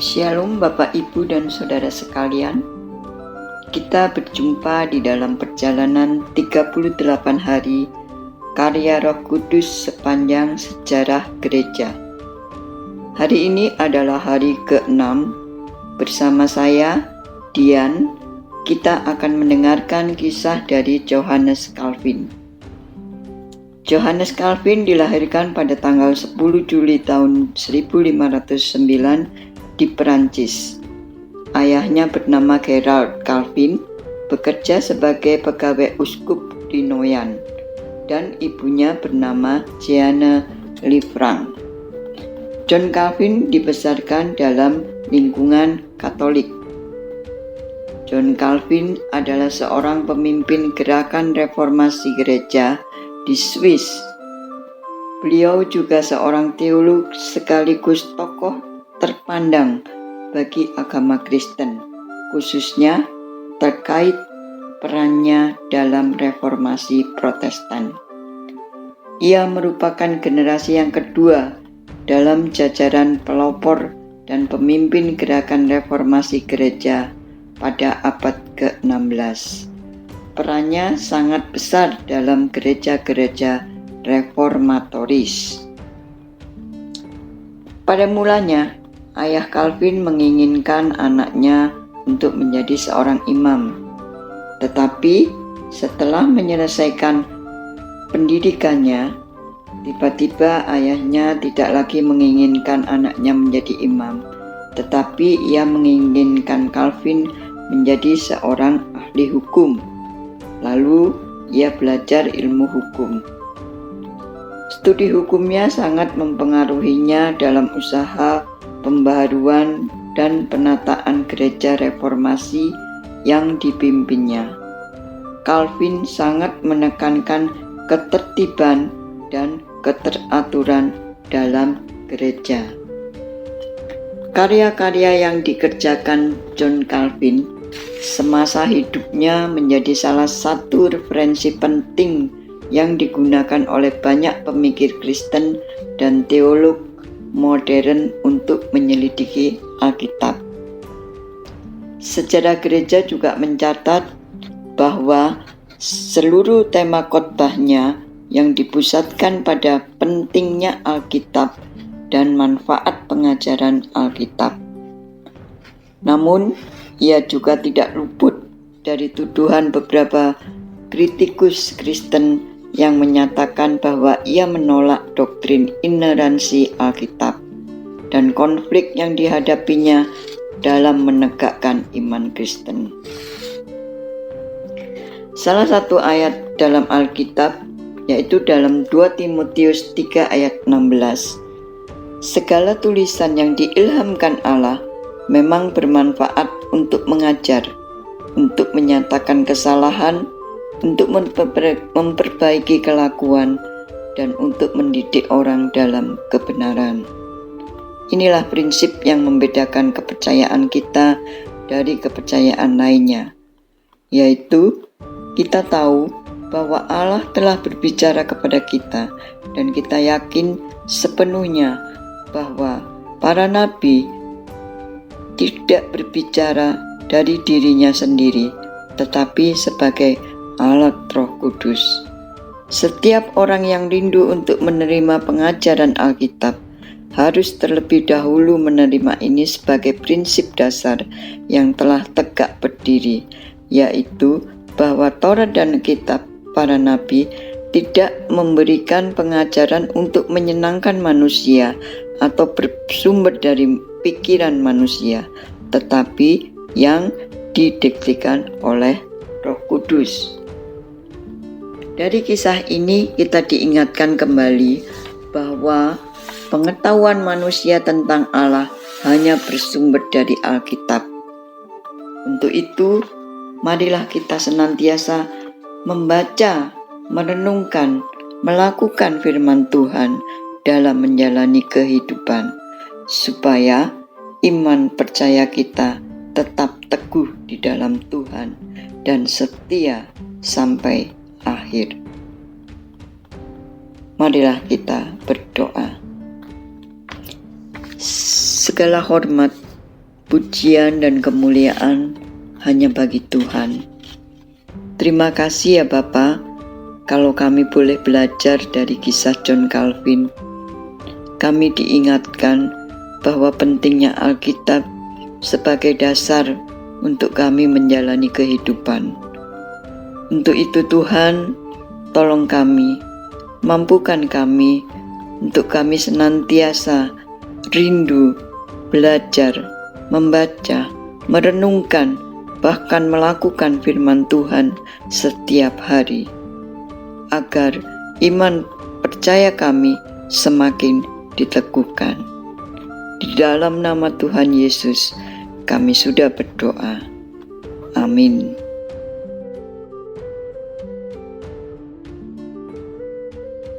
Shalom Bapak Ibu dan Saudara sekalian. Kita berjumpa di dalam perjalanan 38 hari karya Roh Kudus sepanjang sejarah gereja. Hari ini adalah hari ke-6. Bersama saya, Dian, kita akan mendengarkan kisah dari Johannes Calvin. Johannes Calvin dilahirkan pada tanggal 10 Juli tahun 1509 di Perancis. Ayahnya bernama Gerard Calvin, bekerja sebagai pegawai uskup di Noyon, dan ibunya bernama Jeanne Liefranc. John Calvin dibesarkan dalam lingkungan Katolik. John Calvin adalah seorang pemimpin gerakan reformasi gereja di Swiss. Beliau juga seorang teolog sekaligus tokoh terpandang bagi agama Kristen, khususnya terkait perannya dalam reformasi Protestan. Ia merupakan generasi yang kedua dalam jajaran pelopor dan pemimpin gerakan reformasi gereja pada abad ke-16. Perannya sangat besar dalam gereja-gereja reformatoris. Pada mulanya, ayah Calvin menginginkan anaknya untuk menjadi seorang imam. Tetapi setelah menyelesaikan pendidikannya, tiba-tiba ayahnya tidak lagi menginginkan anaknya menjadi imam, tetapi ia menginginkan Calvin menjadi seorang ahli hukum. Lalu ia belajar ilmu hukum. Studi hukumnya sangat mempengaruhinya dalam usaha pembaharuan dan penataan gereja reformasi yang dipimpinnya. Calvin sangat menekankan ketertiban dan keteraturan dalam gereja. Karya-karya yang dikerjakan John Calvin semasa hidupnya menjadi salah satu referensi penting yang digunakan oleh banyak pemikir Kristen dan teolog modern untuk menyelidiki Alkitab. Sejarah gereja juga mencatat bahwa seluruh tema khotbahnya yang dipusatkan pada pentingnya Alkitab dan manfaat pengajaran Alkitab. Namun, ia juga tidak luput dari tuduhan beberapa kritikus Kristen yang menyatakan bahwa ia menolak doktrin ineransi Alkitab dan konflik yang dihadapinya dalam menegakkan iman Kristen. Salah satu ayat dalam Alkitab yaitu dalam 2 Timotius 3 ayat 16. Segala tulisan yang diilhamkan Allah memang bermanfaat untuk mengajar, untuk menyatakan kesalahan, untuk memperbaiki kelakuan, dan untuk mendidik orang dalam kebenaran. Inilah prinsip yang membedakan kepercayaan kita dari kepercayaan lainnya, yaitu kita tahu bahwa Allah telah berbicara kepada kita dan kita yakin sepenuhnya bahwa para nabi tidak berbicara dari dirinya sendiri, tetapi sebagai alat Roh Kudus. Setiap orang yang rindu untuk menerima pengajaran Alkitab harus terlebih dahulu menerima ini sebagai prinsip dasar yang telah tegak berdiri, yaitu bahwa Taurat dan Kitab para nabi tidak memberikan pengajaran untuk menyenangkan manusia atau bersumber dari pikiran manusia, tetapi yang didiktikan oleh Roh Kudus. Dari kisah ini kita diingatkan kembali bahwa pengetahuan manusia tentang Allah hanya bersumber dari Alkitab. Untuk itu, marilah kita senantiasa membaca, merenungkan, melakukan firman Tuhan dalam menjalani kehidupan, supaya iman percaya kita tetap teguh di dalam Tuhan dan setia sampai akhir. Marilah kita berdoa. Segala hormat, pujian dan kemuliaan hanya bagi Tuhan. Terima kasih ya Bapa, kalau kami boleh belajar dari kisah John Calvin. Kami diingatkan bahwa pentingnya Alkitab sebagai dasar untuk kami menjalani kehidupan. Untuk itu Tuhan, tolong kami, mampukan kami untuk kami senantiasa rindu, belajar, membaca, merenungkan, bahkan melakukan firman Tuhan setiap hari, agar iman percaya kami semakin diteguhkan. Di dalam nama Tuhan Yesus, kami sudah berdoa. Amin.